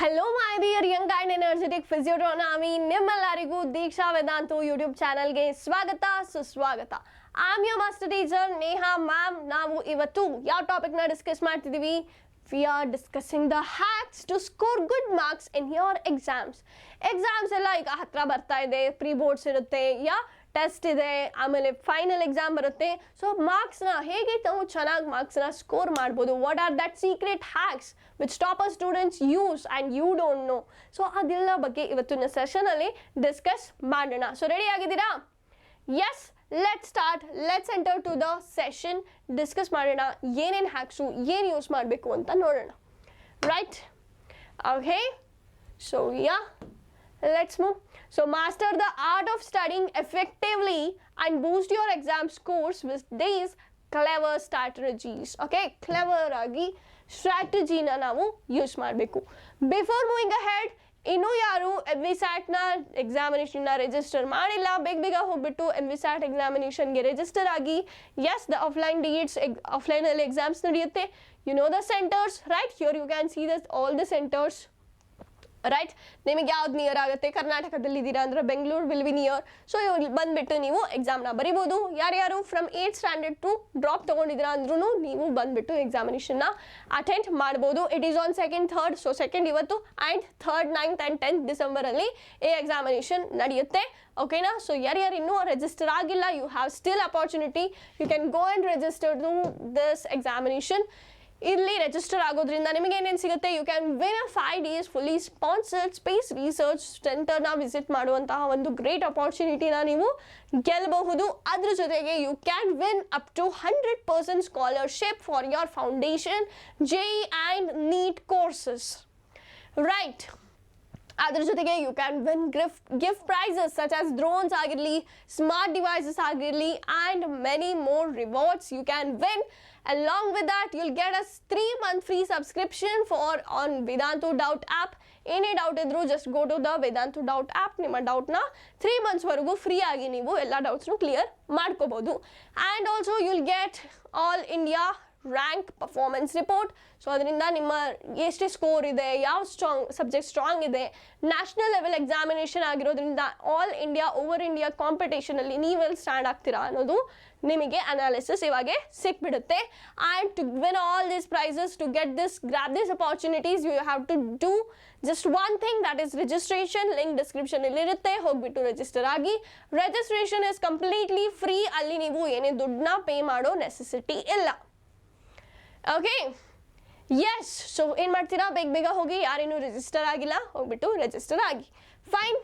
Hello my dear young and energetic physiotherapy ನಿಮ್ಮೆಲ್ಲರಿಗೂ ದೀಕ್ಷಾ Vedantu YouTube ಚಾನಲ್ಗೆ ಸ್ವಾಗತ ಸುಸ್ವಾಗತ. I am your master teacher Neha ma'am. ನಾವು ಇವತ್ತು ಯಾವ ಟಾಪಿಕ್ನ ಡಿಸ್ಕಸ್ ಮಾಡ್ತಿದ್ದೀವಿ? We are discussing the hacks to score good marks in your exams. Exams ಎಲ್ಲ ಈಗ ಹತ್ರ ಬರ್ತಾ ಇದೆ, ಪ್ರೀ ಬೋರ್ಡ್ಸ್ ಇರುತ್ತೆ, ಟೆಸ್ಟ್ ಇದೆ, ಆಮೇಲೆ ಫೈನಲ್ ಎಕ್ಸಾಮ್ ಬರುತ್ತೆ. ಸೊ ಮಾರ್ಕ್ಸ್ನ ಹೇಗೆ ನಾವು ಚೆನ್ನಾಗಿ ಮಾರ್ಕ್ಸ್ನ ಸ್ಕೋರ್ ಮಾಡ್ಬೋದು? What are that secret hacks which topper students use and you don't know? So ಅದೆಲ್ಲ ಬಗ್ಗೆ ಇವತ್ತಿನ ಸೆಷನಲ್ಲಿ ಡಿಸ್ಕಸ್ ಮಾಡೋಣ. ಸೊ ರೆಡಿ ಆಗಿದ್ದೀರಾ? Yes, let's start. Let's enter to the session. Discuss ಮಾಡೋಣ ಏನೇನು ಹ್ಯಾಕ್ಸು, ಏನು ಯೂಸ್ ಮಾಡಬೇಕು ಅಂತ ನೋಡೋಣ. Right, okay. So let's move. So master the art of studying effectively and boost your exam scores with these clever strategies. Okay, clever agi strategy na ನಾವು use ಮಾಡಬೇಕು. Before moving ahead, ಇನ್ನೂ ಯಾರು MVSAT ನ examination register ಮಾಡಿಲ್ಲ, ಬೇಗ ಹೋಗ್ಬಿಟ್ಟು MVSAT ಎಕ್ಸಾಮಿನೇಷನ್ಗೆ register ಆಗಿ. ಎಸ್, ದ ಆಫ್ಲೈನ್ ಡೇಟ್ಸ್, ಆಫ್ಲೈನಲ್ಲಿ ಎಕ್ಸಾಮ್ಸ್ ನಡೆಯುತ್ತೆ. You know the centers, right? Here you can see thus all the centers. Right, ನಿಮಗೆ ಯಾವ್ದು ನಿಯರ್ ಆಗುತ್ತೆ? ಕರ್ನಾಟಕದಲ್ಲಿ ಇದ್ದೀರಾ ಅಂದರೆ Bengaluru will be near. So ಬಂದುಬಿಟ್ಟು ನೀವು ಎಕ್ಸಾಮ್ನ ಬರಿಬೋದು. ಯಾರ್ಯಾರು from 8th standard to drop ತೊಗೊಂಡಿದ್ದೀರಾ ಅಂದ್ರೂ ನೀವು ಬಂದುಬಿಟ್ಟು ಎಕ್ಸಾಮಿನೇಷನ್ನ ಅಟೆಂಡ್ ಮಾಡ್ಬೋದು. It is on 2nd, 3rd. So 2nd ಇವತ್ತು and 3rd, 9th and 10th ಡಿಸೆಂಬರಲ್ಲಿ examination ನಡೆಯುತ್ತೆ. ಓಕೆನಾ? ಸೊ ಯಾರ್ಯಾರು ಇನ್ನೂ ರಿಜಿಸ್ಟರ್ ಆಗಿಲ್ಲ, you have still opportunity. You can go and register to this examination. ಇಲ್ಲಿ ರಿಜಿಸ್ಟರ್ ಆಗೋದ್ರಿಂದ ನಿಮಗೆ ಏನೇನು ಸಿಗುತ್ತೆ? You can win a 5 days fully sponsored space research ಸೆಂಟರ್ನ ವಿಸಿಟ್ ಮಾಡುವಂತಹ ಒಂದು ಗ್ರೇಟ್ ಅಪಾರ್ಚುನಿಟಿನ ನೀವು ಗೆಲ್ಲಬಹುದು. ಅದ್ರ ಜೊತೆಗೆ you can win up to 100% scholarship for your foundation, JEE and NEET courses. Right, ಅದ್ರ ಜೊತೆಗೆ you can win gift prizes such as drones ಆಗಿರಲಿ, ಸ್ಮಾರ್ಟ್ ಡಿವೈಸಸ್ ಆಗಿರಲಿ and many more rewards you can win. Along with that, you'll get a 3-month free subscription on Vedantu Doubt app. ಏನೇ doubt ಇದ್ರೂ just go to the Vedantu doubt app. ನಿಮ್ಮ ಡೌಟ್ನ 3 monthsವರೆಗೂ free ಆಗಿ ನೀವು ಎಲ್ಲ ಡೌಟ್ಸ್ನು ಕ್ಲಿಯರ್ ಮಾಡ್ಕೋಬೋದು. And also you'll get all India rank performance report. So ಅದರಿಂದ ನಿಮ್ಮ ಎಷ್ಟೇ ಸ್ಕೋರ್ ಇದೆ, ಯಾವ ಸಬ್ಜೆಕ್ಟ್ ಸ್ಟ್ರಾಂಗ್ ಇದೆ, ನ್ಯಾಷನಲ್ ಲೆವೆಲ್ ಎಕ್ಸಾಮಿನೇಷನ್ ಆಗಿರೋದ್ರಿಂದ ಆಲ್ ಇಂಡಿಯಾ, ಓವರ್ ಇಂಡಿಯಾ ಕಾಂಪಿಟೇಷನಲ್ಲಿ ನೀವೆಲ್ಲಿ ಸ್ಟ್ಯಾಂಡ್ ಆಗ್ತೀರಾ ಅನ್ನೋದು ನಿಮಗೆ ಅನಾಲಿಸಿಸ್ ಇವಾಗೆ ಸಿಕ್ಬಿಡುತ್ತೆ. And to win all these prizes, to get this, grab this opportunities, you have to do just one thing, that is registration. Link ಡಿಸ್ಕ್ರಿಪ್ಷನಲ್ಲಿ ಇರುತ್ತೆ, ಹೋಗ್ಬಿಟ್ಟು ರಿಜಿಸ್ಟರ್ ಆಗಿ. Registration is completely free. ಅಲ್ಲಿ ನೀವು ಏನೇ ದುಡ್ಡನ್ನ ಪೇ ಮಾಡೋ ನೆಸೆಸಿಟಿ ಇಲ್ಲ. Okay, S. ಸೊ ಏನು ಮಾಡ್ತೀರಾ? ಬೇಗ ಹೋಗಿ, ಯಾರೇನು ರಿಜಿಸ್ಟರ್ ಆಗಿಲ್ಲ ಹೋಗ್ಬಿಟ್ಟು ರಿಜಿಸ್ಟರ್ ಆಗಿ. Fine.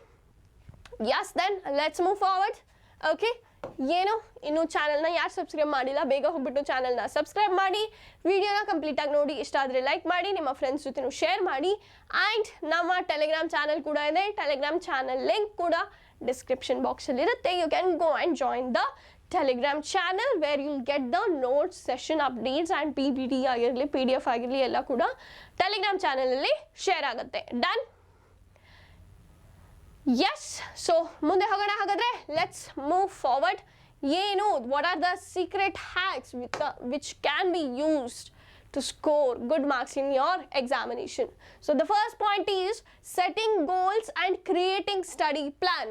Yes, then let's move forward. Okay, ಏನು ಇನ್ನು ಚಾನಲ್ನ ಯಾರು ಸಬ್ಸ್ಕ್ರೈಬ್ ಮಾಡಿಲ್ಲ, ಬೇಗ ಹೋಗ್ಬಿಟ್ಟು ಚಾನಲ್ನ ಸಬ್ಸ್ಕ್ರೈಬ್ ಮಾಡಿ. ವಿಡಿಯೋನ ಕಂಪ್ಲೀಟಾಗಿ ನೋಡಿ, ಇಷ್ಟ ಆದರೆ ಲೈಕ್ ಮಾಡಿ, ನಿಮ್ಮ ಫ್ರೆಂಡ್ಸ್ ಜೊತೆನೂ ಶೇರ್ ಮಾಡಿ. ಆ್ಯಂಡ್ ನಮ್ಮ ಟೆಲಿಗ್ರಾಮ್ ಚಾನಲ್ ಕೂಡ ಇದೆ. ಟೆಲಿಗ್ರಾಮ್ ಚಾನಲ್ ಲಿಂಕ್ ಕೂಡ ಡಿಸ್ಕ್ರಿಪ್ಷನ್ ಬಾಕ್ಸಲ್ಲಿ ಇರುತ್ತೆ. You can go and join the Telegram channel where you'll get the notes, session updates and PPT ಆಗಿರಲಿ, PDF ಆಗಿರಲಿ ಎಲ್ಲ ಕೂಡ Telegram ಚಾನಲಲ್ಲಿ ಶೇರ್ ಆಗುತ್ತೆ. ಡನ್? ಎಸ್. ಸೊ ಮುಂದೆ ಹೋಗೋಣ ಹಾಗಾದರೆ. Let's move forward. ಏನು, what are the secret hacks which can be used to score good marks in your examination? So the first point is setting goals and creating study plan.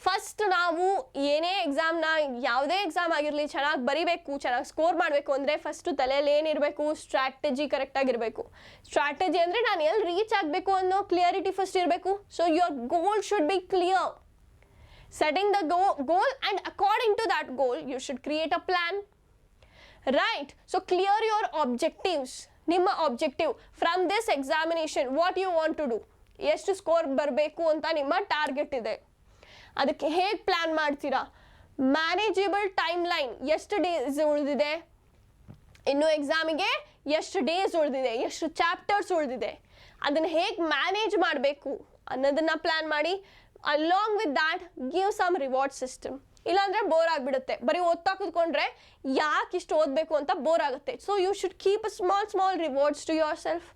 First ನಾವು ಏನೇ ಎಕ್ಸಾಮ್ನ, ಯಾವುದೇ exam ಆಗಿರಲಿ, ಚೆನ್ನಾಗಿ ಬರಿಬೇಕು, ಚೆನ್ನಾಗಿ score ಮಾಡಬೇಕು ಅಂದರೆ ಫಸ್ಟು ತಲೆಯಲ್ಲಿ ಏನಿರಬೇಕು? ಸ್ಟ್ರಾಟಜಿ ಕರೆಕ್ಟಾಗಿರಬೇಕು. ಸ್ಟ್ರಾಟಜಿ ಅಂದರೆ ನಾನು ಎಲ್ಲಿ ರೀಚ್ ಆಗಬೇಕು ಅನ್ನೋ ಕ್ಲಿಯರಿಟಿ ಫಸ್ಟ್ ಇರಬೇಕು. So your goal should be clear. Setting the goal and according to that goal you should create a plan. Right, so clear your objectives. ನಿಮ್ಮ objective from this examination, what you want to do, ಎಷ್ಟು score ಬರಬೇಕು ಅಂತ ನಿಮ್ಮ target ಇದೆ. ಅದಕ್ಕೆ ಹೇಗೆ plan ಮಾಡ್ತೀರಾ? Manageable timeline. ಎಷ್ಟು ಡೇಸ್ ಉಳಿದಿದೆ ಇನ್ನು ಎಕ್ಸಾಮಿಗೆ, ಎಷ್ಟು ಡೇಸ್ ಉಳಿದಿದೆ, ಎಷ್ಟು ಚಾಪ್ಟರ್ಸ್ ಉಳಿದಿದೆ, ಅದನ್ನು ಹೇಗೆ ಮ್ಯಾನೇಜ್ ಮಾಡಬೇಕು ಅನ್ನೋದನ್ನು ಪ್ಲ್ಯಾನ್ ಮಾಡಿ. Along with that give some reward system. ಇಲ್ಲಾಂದರೆ ಬೋರ್ ಆಗಿಬಿಡುತ್ತೆ. ಬರೀ ಓದ್ತಾ ಕೂತ್ಕೊಂಡ್ರೆ ಯಾಕೆ ಇಷ್ಟು ಓದಬೇಕು ಅಂತ ಬೋರ್ ಆಗುತ್ತೆ. So you should keep a small rewards to yourself.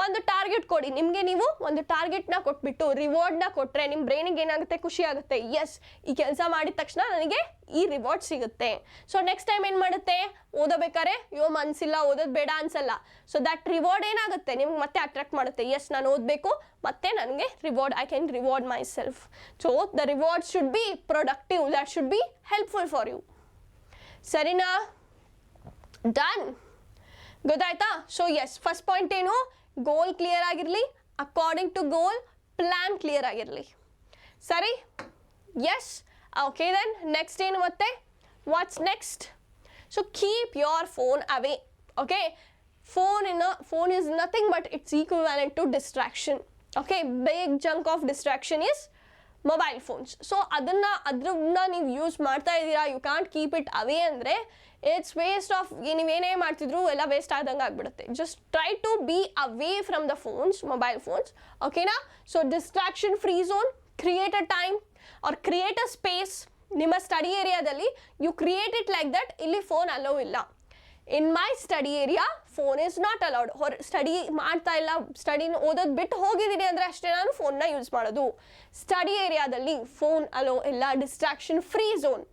ಒಂದು ಟಾರ್ಗೆಟ್ ಕೊಡಿ, ನಿಮಗೆ ನೀವು ಒಂದು ಟಾರ್ಗೆಟ್ನ ಕೊಟ್ಬಿಟ್ಟು ರಿವಾರ್ಡ್ನ ಕೊಟ್ಟರೆ ನಿಮ್ಮ ಬ್ರೈನಿಗೆ ಏನಾಗುತ್ತೆ, ಖುಷಿ ಆಗುತ್ತೆ. ಎಸ್, ಈ ಕೆಲಸ ಮಾಡಿದ ತಕ್ಷಣ ನನಗೆ ಈ ರಿವಾರ್ಡ್ ಸಿಗುತ್ತೆ. ಸೊ ನೆಕ್ಸ್ಟ್ ಟೈಮ್ ಏನು ಮಾಡುತ್ತೆ, ಓದಬೇಕಾದ್ರೆ ಮನಸ್ಸಿಲ್ಲ, ಓದೋದು ಬೇಡ ಅನ್ಸಲ್ಲ. ಸೊ ದಟ್ ರಿವಾರ್ಡ್ ಏನಾಗುತ್ತೆ, ನಿಮ್ಗೆ ಮತ್ತೆ ಅಟ್ರಾಕ್ಟ್ ಮಾಡುತ್ತೆ. ಎಸ್, ನಾನು ಓದಬೇಕು, ಮತ್ತೆ ನನಗೆ reward, I can reward myself. So the reward should be productive, that should be helpful for you. ಸರಿನಾ? ಡನ್, ಗೊತ್ತಾಯ್ತಾ? ಸೊ ಎಸ್, ಫಸ್ಟ್ ಪಾಯಿಂಟ್ ಏನು, ಗೋಲ್ ಕ್ಲಿಯರ್ ಆಗಿರಲಿ, according to goal plan clear ಆಗಿರಲಿ. ಸರಿ? Yes, okay. ದೆನ್ ನೆಕ್ಸ್ಟ್ ಏನು ಮತ್ತೆ, what's next? So keep your phone away. Okay, phone is nothing but it's equivalent to distraction. Okay, big chunk of distraction is mobile phones. So ಅದನ್ನ ನೀವು use ಮಾಡ್ತಾ ಇದ್ದೀರಾ, you can't keep it away ಅಂದರೆ it's waste of, ನೀವೇನೇ ಮಾಡ್ತಿದ್ರು ಎಲ್ಲ waste ಆದಂಗೆ ಆಗಿಬಿಡುತ್ತೆ. Just try to be away from the phones, mobile phones. ಓಕೆನಾ? So distraction free zone, create a time or create a space ನಿಮ್ಮ ಸ್ಟಡಿ ಏರಿಯಾದಲ್ಲಿ. You create it like that. ಇಲ್ಲಿ phone allow ಇಲ್ಲ. In my study area phone is not allowed. Study ಮಾಡ್ತಾ ಇಲ್ಲ, ಸ್ಟಡಿನ ಓದೋದು ಬಿಟ್ಟು ಹೋಗಿದ್ದೀನಿ ಅಂದರೆ ಅಷ್ಟೇ ನಾನು ಫೋನ್ನ ಯೂಸ್ ಮಾಡೋದು. ಸ್ಟಡಿ ಏರಿಯಾದಲ್ಲಿ ಫೋನ್ ಅಲೋ ಇಲ್ಲ, distraction free zone.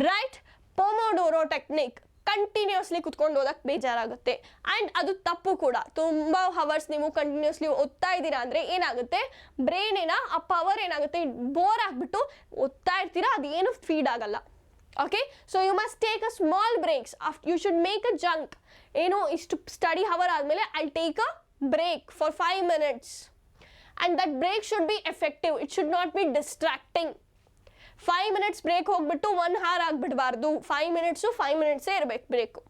Right? Pomodoro technique, continuously ಕುತ್ಕೊಂಡು ಓದಕ್ಕೆ ಬೇಜಾರಾಗುತ್ತೆ. ಆ್ಯಂಡ್ ಅದು ತಪ್ಪು ಕೂಡ. ತುಂಬ ಹವರ್ಸ್ ನೀವು ಕಂಟಿನ್ಯೂಸ್ಲಿ ಓದ್ತಾ ಇದ್ದೀರಾ ಅಂದರೆ ಏನಾಗುತ್ತೆ, ಬ್ರೈನಿನ ಆ ಪವರ್ ಏನಾಗುತ್ತೆ, ಬೋರ್ ಆಗಿಬಿಟ್ಟು ಓದ್ತಾ ಇರ್ತೀರಾ, ಅದೇನು ಫೀಡ್ ಆಗಲ್ಲ. Okay, so you must take a small breaks. You should make a chunk. ಏನು, ಇಷ್ಟು ಸ್ಟಡಿ ಹವರ್ ಆದಮೇಲೆ I'll take a break for 5 minutes. And that break should be effective. It should not be distracting. 5 minutes break ಹೋಗ್ಬಿಟ್ಟು 1 hour ಆಗಿಬಿಡಬಾರ್ದು. 5 minutes ಇರಬೇಕು break.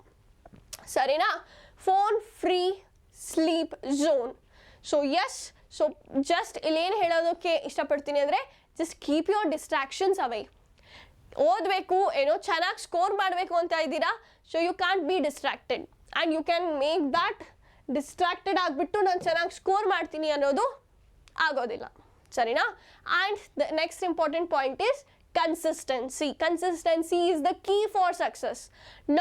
ಸರಿನಾ? Phone free sleep zone. So yes, so just ಇಲ್ಲೇನು ಹೇಳೋದಕ್ಕೆ ಇಷ್ಟಪಡ್ತೀನಿ ಅಂದರೆ just keep your distractions away. ಓದಬೇಕು, ಏನೋ ಚೆನ್ನಾಗಿ ಸ್ಕೋರ್ ಮಾಡಬೇಕು ಅಂತ ಇದ್ದೀರಾ, so you can't be distracted. And you can make that distracted ಆಗಿಬಿಟ್ಟು ನಾನು ಚೆನ್ನಾಗಿ ಸ್ಕೋರ್ ಮಾಡ್ತೀನಿ ಅನ್ನೋದು ಆಗೋದಿಲ್ಲ. ಸರಿನಾ? And the next important point is consistency. Consistency is the key for success.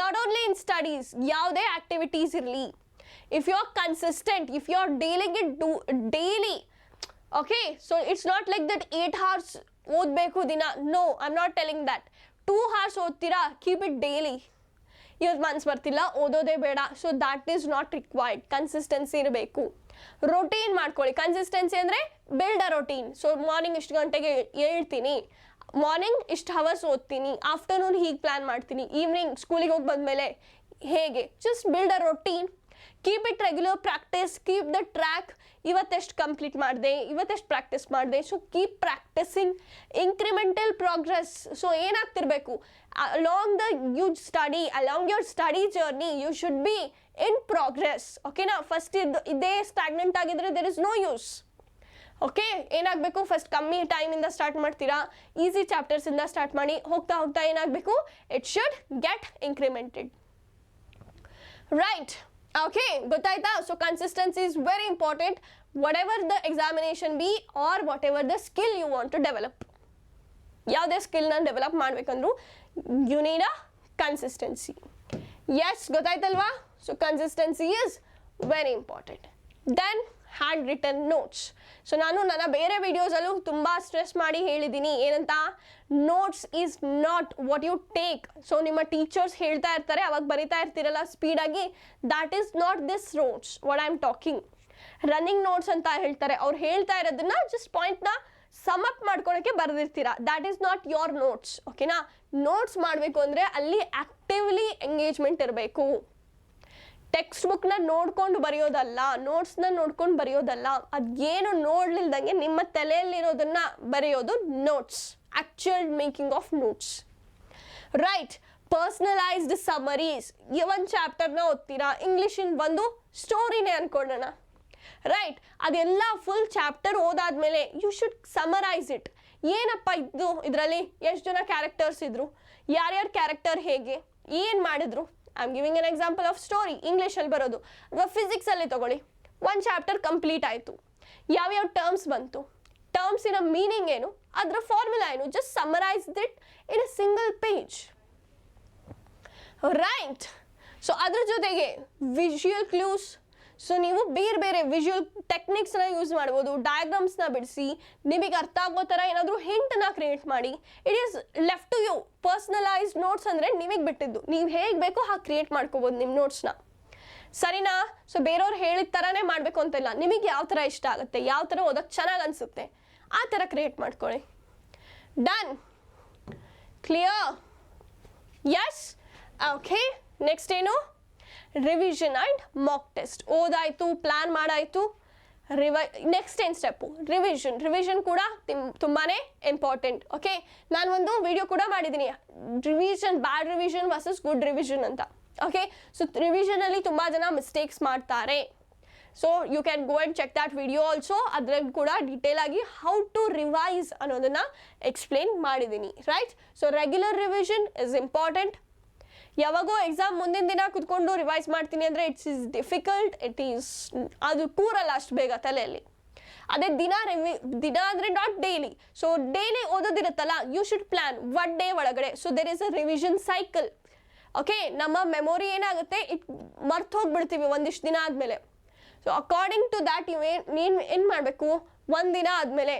Not only in studies, ಯಾವುದೇ ಆ್ಯಕ್ಟಿವಿಟೀಸ್ ಇರಲಿ, if you are consistent, if you are dealing it daily, okay, so it's not like that 8 hours ಓದಬೇಕು ದಿನ. No, I am not telling that. 2 hours ಓದ್ತೀರಾ, keep it daily. ಇವತ್ತು ಮನ್ಸು ಬರ್ತಿಲ್ಲ, ಓದೋದೇ ಬೇಡ, so that is not required. Consistency ಇರಬೇಕು. Routine ಮಾಡ್ಕೊಳ್ಳಿ. ಕನ್ಸಿಸ್ಟೆನ್ಸಿ ಅಂದರೆ build a routine. So morning ಇಷ್ಟು ಗಂಟೆಗೆ ಹೇಳ್ತೀನಿ, ಮಾರ್ನಿಂಗ್ ಇಷ್ಟು ಹವರ್ಸ್ ಓದ್ತೀನಿ, ಆಫ್ಟರ್ನೂನ್ ಹೀಗೆ ಪ್ಲ್ಯಾನ್ ಮಾಡ್ತೀನಿ, ಈವ್ನಿಂಗ್ ಸ್ಕೂಲಿಗೆ ಹೋಗಿ ಬಂದಮೇಲೆ ಹೇಗೆ. Just build a routine. Keep it regular practice, keep the track. ಇವತ್ತೆಷ್ಟು ಕಂಪ್ಲೀಟ್ ಮಾಡಿದೆ, ಇವತ್ತೆಷ್ಟು ಪ್ರಾಕ್ಟೀಸ್ ಮಾಡಿದೆ. So keep practicing, incremental progress. So ಏನಾಗ್ತಿರ್ಬೇಕು, along your study journey you should be in progress. ಓಕೆನಾ? ಫಸ್ಟ್ ಇದೇ ಸ್ಟಾಗ್ನೆಂಟ್ ಆಗಿದ್ರೆ there is no use. Okay, ಏನಾಗಬೇಕು, first ಕಮ್ಮಿ ಟೈಮಿಂದ ಸ್ಟಾರ್ಟ್ ಮಾಡ್ತೀರಾ, ಈಸಿ ಚಾಪ್ಟರ್ಸಿಂದ ಸ್ಟಾರ್ಟ್ ಮಾಡಿ, ಹೋಗ್ತಾ ಹೋಗ್ತಾ ಏನಾಗಬೇಕು, it should get incremented. Right? Okay, ಗೊತ್ತಾಯ್ತಾ? So consistency is very important, whatever the examination be or whatever the skill you want to develop. ಯಾವುದೇ ಸ್ಕಿಲ್ನ ಡೆವಲಪ್ ಮಾಡಬೇಕಂದ್ರೂ you need a consistency. Yes, ಗೊತ್ತಾಯ್ತಲ್ವಾ? So consistency is very important. Then handwritten notes. So ನಾನು ನನ್ನ ಬೇರೆ ವಿಡಿಯೋಸಲ್ಲೂ ತುಂಬ stress ಮಾಡಿ ಹೇಳಿದ್ದೀನಿ, ಏನಂತ, notes is not what you take. So ನಿಮ್ಮ ಟೀಚರ್ಸ್ ಹೇಳ್ತಾ ಇರ್ತಾರೆ, ಅವಾಗ ಬರಿತಾ ಇರ್ತೀರಲ್ಲ ಸ್ಪೀಡಾಗಿ, that is not this notes what I am talking. Running notes ಅಂತ ಹೇಳ್ತಾರೆ, ಅವ್ರು ಹೇಳ್ತಾ ಇರೋದನ್ನ ಜಸ್ಟ್ ಪಾಯಿಂಟ್ನ ಸಮ್ ಅಪ್ ಮಾಡ್ಕೊಳಕ್ಕೆ ಬರೆದಿರ್ತೀರಾ, that is not your notes. ಓಕೆನಾ? ನೋಟ್ಸ್ ಮಾಡಬೇಕು ಅಂದರೆ ಅಲ್ಲಿ ಆ್ಯಕ್ಟಿವ್ಲಿ ಎಂಗೇಜ್ಮೆಂಟ್ ಇರಬೇಕು. ಟೆಕ್ಸ್ಟ್ ಬುಕ್ನ ನೋಡ್ಕೊಂಡು ಬರೆಯೋದಲ್ಲ, ನೋಟ್ಸ್ನ ನೋಡ್ಕೊಂಡು ಬರೆಯೋದಲ್ಲ, ಅದೇನು ನೋಡ್ಲಿಲ್ದಂಗೆ ನಿಮ್ಮ ತಲೆಯಲ್ಲಿರೋದನ್ನ ಬರೆಯೋದು notes. Actual making of notes. Right? Personalised summaries. ಒಂದು ಚಾಪ್ಟರ್ನ ಓದ್ತೀರಾ, ಇಂಗ್ಲೀಷಿನ ಒಂದು ಸ್ಟೋರಿನೇ ಅಂದ್ಕೊಳ್ಳೋಣ. ರೈಟ್? ಅದೆಲ್ಲ ಫುಲ್ ಚಾಪ್ಟರ್ ಓದಾದ್ಮೇಲೆ ಯು ಶುಡ್ ಸಮರೈಸ್ ಇಟ್. ಏನಪ್ಪ ಇದು, ಇದರಲ್ಲಿ ಎಷ್ಟು ಜನ ಕ್ಯಾರೆಕ್ಟರ್ಸ್ ಇದ್ರು, ಯಾರ್ಯಾರ ಕ್ಯಾರೆಕ್ಟರ್ ಹೇಗೆ, ಏನು ಮಾಡಿದ್ರು. I am giving an example of story, ಇಂಗ್ಲೀಷಲ್ಲಿ ಬರೋದು. ಅಥವಾ ಫಿಸಿಕ್ಸಲ್ಲಿ ತಗೊಳ್ಳಿ, ಒಂದು ಚಾಪ್ಟರ್ ಕಂಪ್ಲೀಟ್ ಆಯಿತು, ಯಾವ್ಯಾವ ಟರ್ಮ್ಸ್ ಬಂತು, ಟರ್ಮ್ಸಿನ ಮೀನಿಂಗ್ ಏನು, ಅದರ ಫಾರ್ಮುಲಾ ಏನು, just summarise it in a single page. Right? So ಅದ್ರ ಜೊತೆಗೆ ವಿಜುವಲ್ ಕ್ಲೂಸ್. ಸೊ ನೀವು ಬೇರೆ ಬೇರೆ ವಿಜುವಲ್ ಟೆಕ್ನಿಕ್ಸ್ನ ಯೂಸ್ ಮಾಡ್ಬೋದು, ಡಯಾಗ್ರಾಮ್ಸ್ನ ಬಿಡಿಸಿ ನಿಮಗೆ ಅರ್ಥ ಆಗೋ ಥರ ಏನಾದರೂ ಹಿಂಟನ್ನ ಕ್ರಿಯೇಟ್ ಮಾಡಿ. It is left to you. Personalised notes ಅಂದರೆ ನಿಮಗೆ ಬಿಟ್ಟಿದ್ದು, ನೀವು ಹೇಗೆ ಬೇಕೋ ಹಾಗೆ ಕ್ರಿಯೇಟ್ ಮಾಡ್ಕೋಬೋದು ನಿಮ್ಮ ನೋಟ್ಸ್ನ, ಸರಿನಾ? ಸೊ ಬೇರೆಯವ್ರು ಹೇಳಿದ ಥರನೇ ಮಾಡಬೇಕು ಅಂತಿಲ್ಲ, ನಿಮಗೆ ಯಾವ ಥರ ಇಷ್ಟ ಆಗುತ್ತೆ, ಯಾವ ಥರ ಓದೋಕ್ಕೆ ಚೆನ್ನಾಗಿ ಅನಿಸುತ್ತೆ ಆ ಥರ ಕ್ರಿಯೇಟ್ ಮಾಡ್ಕೊಳ್ಳಿ. Done, clear? Yes, okay. Next ಏನು? Revision and mock test. ಓದಾಯಿತು, ಪ್ಲ್ಯಾನ್ ಮಾಡಾಯಿತು, ನೆಕ್ಸ್ಟ್ ಏನು ಸ್ಟೆಪ್ಪು? ರಿವಿಷನ್ ಕೂಡ ತುಂಬಾ ಇಂಪಾರ್ಟೆಂಟ್. ಓಕೆ, ನಾನು ಒಂದು ವಿಡಿಯೋ ಕೂಡ ಮಾಡಿದ್ದೀನಿ, bad revision versus good revision ಅಂತ. ಓಕೆ, ಸೊ ರಿವಿಷನಲ್ಲಿ ತುಂಬ ಜನ ಮಿಸ್ಟೇಕ್ಸ್ ಮಾಡ್ತಾರೆ. So you can go and check that video also. ಅದ್ರಲ್ಲಿ ಕೂಡ ಡೀಟೇಲ್ ಆಗಿ ಹೌ ಟು ರಿವೈಸ್ ಅನ್ನೋದನ್ನು ಎಕ್ಸ್ಪ್ಲೇನ್ ಮಾಡಿದ್ದೀನಿ, right? So regular revision is important. ಯಾವಾಗೋ ಎಕ್ಸಾಮ್ ಮುಂದಿನ ದಿನ ಕುತ್ಕೊಂಡು ರಿವೈಸ್ ಮಾಡ್ತೀನಿ ಅಂದರೆ ಇಟ್ಸ್ ಈಸ್ ಡಿಫಿಕಲ್ಟ್, ಅದು ಕೂರಲ್ಲ ಅಷ್ಟು ಬೇಗ ತಲೆಯಲ್ಲಿ. ಅದೇ ದಿನ ಅಂದರೆ ನಾಟ್ ಡೈಲಿ. ಸೊ ಡೈಲಿ ಓದೋದಿರುತ್ತಲ್ಲ, ಯು ಶುಡ್ ಪ್ಲ್ಯಾನ್ 1 ಡೇ ಒಳಗಡೆ. So there is a revision cycle. Okay, ನಮ್ಮ ಮೆಮೊರಿ ಏನಾಗುತ್ತೆ, ಮರ್ತು ಹೋಗ್ಬಿಡ್ತೀವಿ ಒಂದಿಷ್ಟು ದಿನ ಆದಮೇಲೆ. ಸೊ ಅಕಾರ್ಡಿಂಗ್ ಟು ದ್ಯಾಟ್ ಏನು ಮಾಡಬೇಕು, 1 ದಿನ ಆದಮೇಲೆ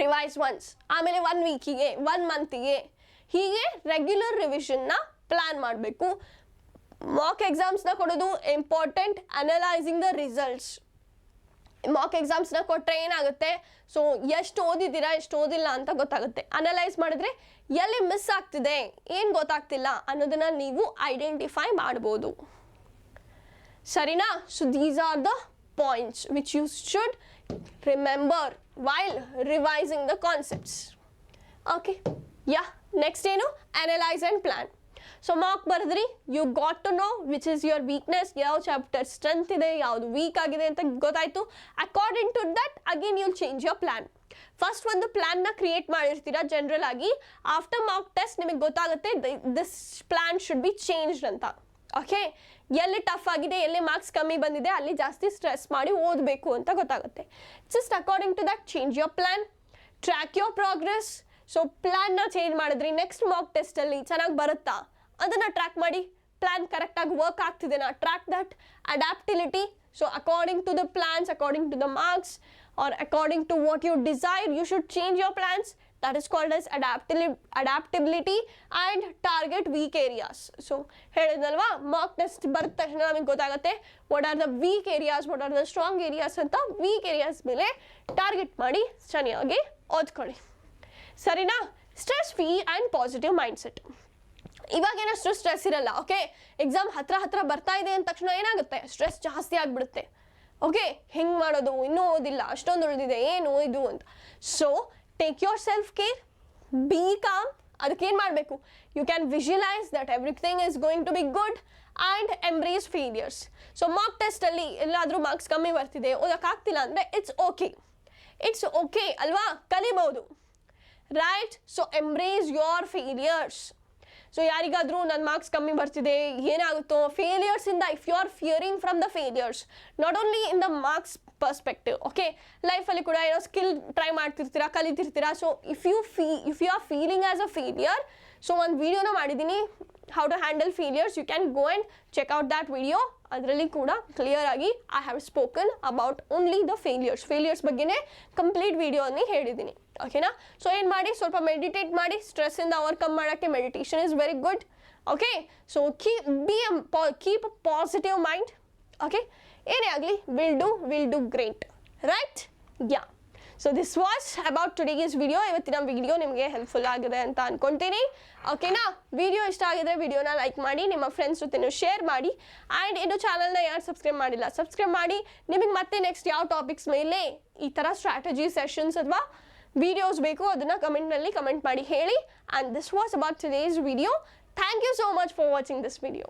ರಿವೈಸ್ ಒನ್ಸ್, ಆಮೇಲೆ 1 ವೀಕಿಗೆ, 1 ಮಂತಿಗೆ, ಹೀಗೆ ರೆಗ್ಯುಲರ್ ರಿವಿಷನ್ನ ಪ್ಲ್ಯಾನ್ ಮಾಡಬೇಕು. ಮಾಕ್ ಎಕ್ಸಾಮ್ಸ್ನ ಕೊಡೋದು important. Analysing the results. Mock ಎಕ್ಸಾಮ್ಸ್ನ ಕೊಟ್ಟರೆ ಏನಾಗುತ್ತೆ, ಸೊ ಎಷ್ಟು ಓದಿದ್ದೀರಾ, ಎಷ್ಟು ಓದಿಲ್ಲ ಅಂತ ಗೊತ್ತಾಗುತ್ತೆ. ಅನಲೈಸ್ ಮಾಡಿದ್ರೆ ಎಲ್ಲಿ ಮಿಸ್ ಆಗ್ತಿದೆ, ಏನು ಗೊತ್ತಾಗ್ತಿಲ್ಲ ಅನ್ನೋದನ್ನು ನೀವು ಐಡೆಂಟಿಫೈ ಮಾಡ್ಬೋದು, ಸರಿನಾ? So these are the points which you should remember while revising the concepts. Okay, yeah, next ಏನು? Analyse and plan. So mark ಬರೆದ್ರಿ, you got to know which is your weakness, ಯಾವ ಚಾಪ್ಟರ್ ಸ್ಟ್ರೆಂತ್ ಇದೆ, ಯಾವುದು weak ಆಗಿದೆ ಅಂತ ಗೊತ್ತಾಯಿತು. According to that again you'll change your plan. First ಒಂದು ಪ್ಲ್ಯಾನ್ನ ಕ್ರಿಯೇಟ್ ಮಾಡಿರ್ತೀರಾ ಜನರಲ್ ಆಗಿ. ಆಫ್ಟರ್ ಮಾರ್ಕ್ ಟೆಸ್ಟ್ ನಿಮಗೆ ಗೊತ್ತಾಗುತ್ತೆ this plan should be changed ಅಂತ. ಓಕೆ, ಎಲ್ಲಿ ಟಫ್ ಆಗಿದೆ, ಎಲ್ಲಿ ಮಾರ್ಕ್ಸ್ ಕಮ್ಮಿ ಬಂದಿದೆ, ಅಲ್ಲಿ ಜಾಸ್ತಿ ಸ್ಟ್ರೆಸ್ ಮಾಡಿ ಓದಬೇಕು ಅಂತ ಗೊತ್ತಾಗುತ್ತೆ. Just according to that change your plan, track your progress. So ಪ್ಲ್ಯಾನ್ನ ಚೇಂಜ್ ಮಾಡಿದ್ರಿ, ನೆಕ್ಸ್ಟ್ ಮಾರ್ಕ್ ಟೆಸ್ಟಲ್ಲಿ ಚೆನ್ನಾಗಿ ಬರುತ್ತಾ ಅದನ್ನು ಟ್ರ್ಯಾಕ್ ಮಾಡಿ. ಪ್ಲ್ಯಾನ್ ಕರೆಕ್ಟಾಗಿ ವರ್ಕ್ ಆಗ್ತಿದೆನಾ, track that. Adaptability. So according to the plans, according to the marks or according to what you desire, you should change your plans. That is called as adaptability and target weak areas. So ಹೇಳಿದ್ನಲ್ವಾ, mark test ಬರೆದ ತಕ್ಷಣ ನಮಗೆ ಗೊತ್ತಾಗುತ್ತೆ what are the weak areas, what are the strong areas ಅಂತ. Weak areas ಮೇಲೆ target ಮಾಡಿ ಚೆನ್ನಾಗಿ ಓದ್ಕೊಳ್ಳಿ, ಸರಿನಾ? Stress free and positive mindset. ಇವಾಗೇನಷ್ಟು ಸ್ಟ್ರೆಸ್ ಇರಲ್ಲ. ಓಕೆ, ಎಕ್ಸಾಮ್ ಹತ್ರ ಬರ್ತಾ ಇದೆ ಅಂದ ತಕ್ಷಣ ಏನಾಗುತ್ತೆ, ಸ್ಟ್ರೆಸ್ ಜಾಸ್ತಿ ಆಗಿಬಿಡುತ್ತೆ. ಓಕೆ, ಹೆಂಗೆ ಮಾಡೋದು, ಇನ್ನೂ ಓದಿಲ್ಲ, ಅಷ್ಟೊಂದು ಉಳಿದಿದೆ, ಏನು ಇದು ಅಂತ. So take your self care, be calm. ಅದಕ್ಕೇನು ಮಾಡಬೇಕು, you can visualise that everything is going to be good and embrace failures. So mark ಟೆಸ್ಟಲ್ಲಿ ಎಲ್ಲಾದರೂ ಮಾರ್ಕ್ಸ್ ಕಮ್ಮಿ ಬರ್ತಿದೆ, ಓದೋಕ್ಕಾಗ್ತಿಲ್ಲ ಅಂದರೆ ಇಟ್ಸ್ ಓಕೆ ಅಲ್ವಾ, ಕಲಿಬೋದು, right? So embrace your failures. So ಯಾರಿಗಾದರೂ ನನ್ನ ಮಾರ್ಕ್ಸ್ ಕಮ್ಮಿ ಬರ್ತಿದೆ, ಏನಾಗುತ್ತೋ ಫೇಲಿಯರ್ಸಿಂದ, if you are fearing from the failures, not only in the marks perspective, okay, ಲೈಫಲ್ಲಿ ಕೂಡ ಏನೋ ಸ್ಕಿಲ್ ಟ್ರೈ ಮಾಡ್ತಿರ್ತೀರಾ, ಕಲಿತಿರ್ತೀರಾ. So if you are feeling as a failure, so ಒಂದು ವಿಡಿಯೋನ ಮಾಡಿದ್ದೀನಿ, how to handle failures. You can go and check out that video. ಅದರಲ್ಲಿ ಕೂಡ ಕ್ಲಿಯರ್ ಆಗಿ I have spoken about only the failures ಬಗ್ಗೆನೇ complete ವಿಡಿಯೋನೇ ಹೇಳಿದ್ದೀನಿ, ಓಕೆನಾ? ಸೊ ಏನು ಮಾಡಿ, ಸ್ವಲ್ಪ ಮೆಡಿಟೇಟ್ ಮಾಡಿ. ಸ್ಟ್ರೆಸ್ಸಿಂದ ಓವರ್ಕಮ್ ಮಾಡೋಕ್ಕೆ meditation is very good. Okay, so keep a positive mind. Okay, ಏನೇ ಆಗಲಿ, will do great, right? Yeah. So this was about today's video. ಇವತ್ತಿನ ವಿಡಿಯೋ ನಿಮಗೆ ಹೆಲ್ಪ್ಫುಲ್ ಆಗಿದೆ ಅಂತ ಅನ್ಕೊತೀನಿ, ಓಕೆನಾ? ವಿಡಿಯೋ ಇಷ್ಟ ಆಗಿದ್ರೆ ವಿಡಿಯೋನ ಲೈಕ್ ಮಾಡಿ, ನಿಮ್ಮ ಫ್ರೆಂಡ್ಸ್ ಜೊತೆ ಶೇರ್ ಮಾಡಿ. ಆ್ಯಂಡ್ ಇನ್ನು ಚಾನಲ್ನ ಯಾರು ಸಬ್ಸ್ಕ್ರೈಬ್ ಮಾಡಿಲ್ಲ, ಸಬ್ಸ್ಕ್ರೈಬ್ ಮಾಡಿ. ನಿಮಗೆ ಮತ್ತೆ ನೆಕ್ಸ್ಟ್ ಯಾವ ಟಾಪಿಕ್ಸ್ ಮೇಲೆ ಈ ಥರ ಸ್ಟ್ರಾಟಜಿ ಸೆಷನ್ಸ್ ಅಥವಾ ವಿಡಿಯೋಸ್ ಬೇಕು ಅದನ್ನು ಕಮೆಂಟ್ನಲ್ಲಿ ಕಮೆಂಟ್ ಮಾಡಿ ಹೇಳಿ. And this was about today's video. Thank you so much for watching this video.